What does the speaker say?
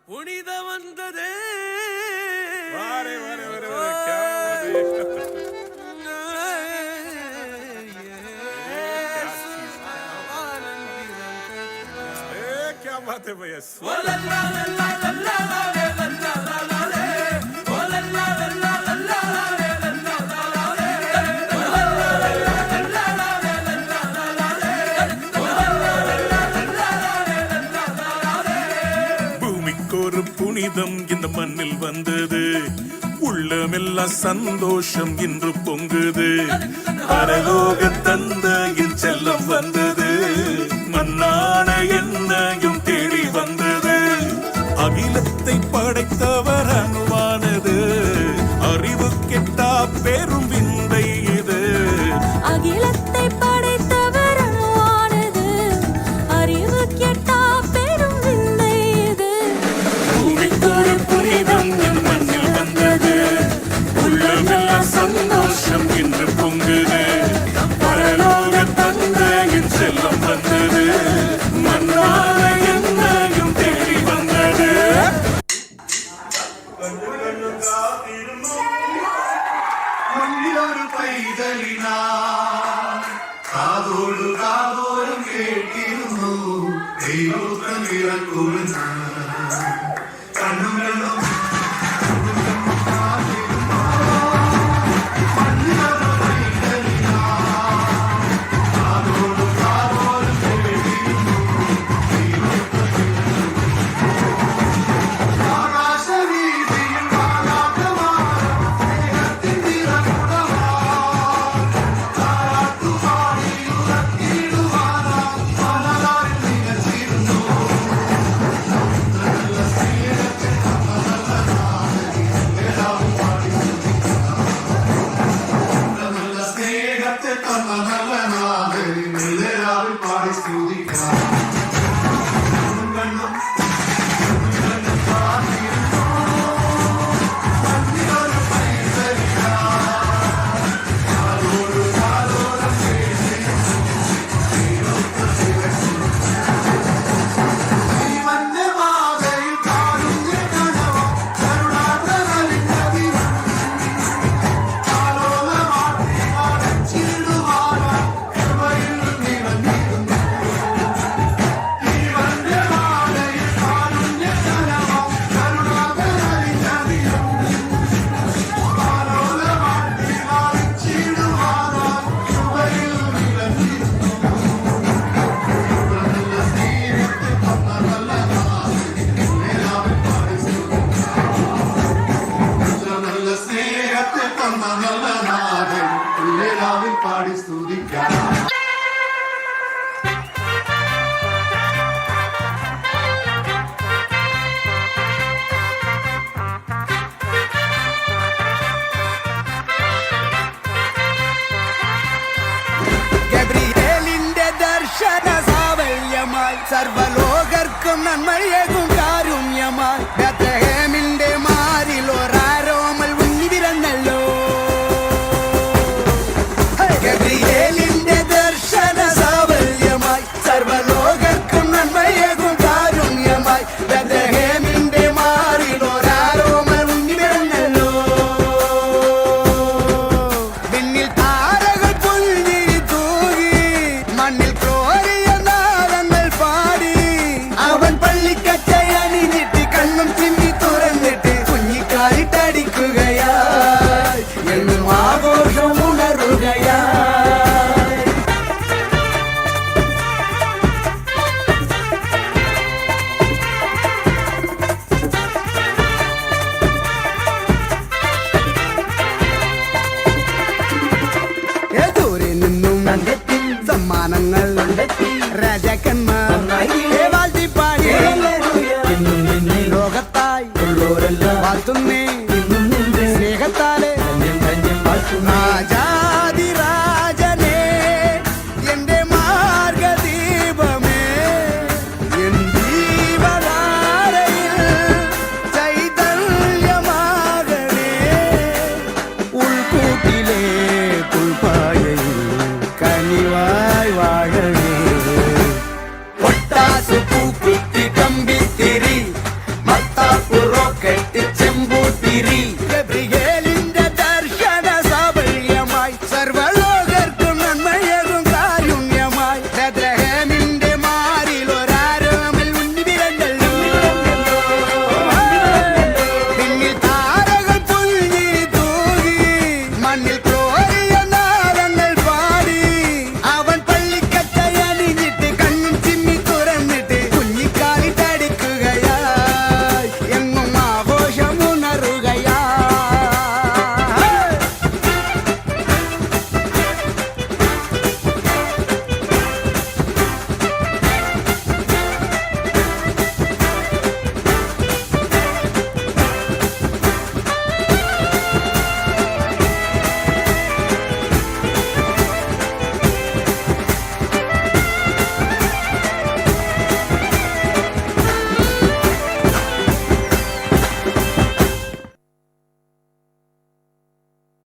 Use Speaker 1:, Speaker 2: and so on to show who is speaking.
Speaker 1: புனித வந்ததே
Speaker 2: क्या बात है भैया। பூமிக்கொரு புனிதம் இந்த மண்ணில் வந்தது, உள்ளமெல்லாம் சந்தோஷம் இன்று பொங்குது. பரலோக தந்தையின் செல்லம் வந்தது, மண்ணான என்னையும் தேடி வந்தது. அகிலத்தை படைத்தவர் அணுவானது, அறிவு கெட்டா பெரும் விந்தை இது.
Speaker 3: அகிலத்தை படைத்தவர் அணுவானது, அறிவு கெட்டா பெரும் விந்தை இது.
Speaker 2: பூமிக்கொரு புனிதம் என் மண்ணில் வந்தது, உள்ளமெல்லாம் சந்தோஷம் இன்று பொங்குது. பரலோக தந்தையின் செல்லம் வந்தது, மண்ணான என்னையும் தேடி வந்தது.
Speaker 4: മണ്ണിലൊരു പൈതലിനാ കാതോടു കാതോരം കേട്ടിരുന്നു ദൈവം ഇറക്കുമെന്ന് കണ്ണും കണ്ണും പാടി സ്തുതിക്കാം. പാടി സ്തുതിക്കാം.
Speaker 5: ഗബ്രിയേലിന്റെ ദർശന സാവല്യമായി സർവലോകർക്കും നന്മയേകും കാരുണ്യമായി ബേത്ലഹേമിന്റെ മാറിൽ ഒരാരോമൽ ഉണ്ണി പിറന്നല്ലോ. ഗബ്രിയേലിന്റെ ദർശന സാവല്യമായി സർവലോകർക്കും നന്മയേകും കാരുണ്യമായി ബേത്ലഹേമിന്റെ മാറിൽ ഒരാരോമൽ ഉണ്ണി പിറന്നല്ലോ. പിന്നിൽ താരകൾ പുൽഞ്ഞിരി തൂകി മണ്ണിൽ ക്രോരിയ നാദങ്ങൾ പാടി അവൻ പള്ളിക്കച്ച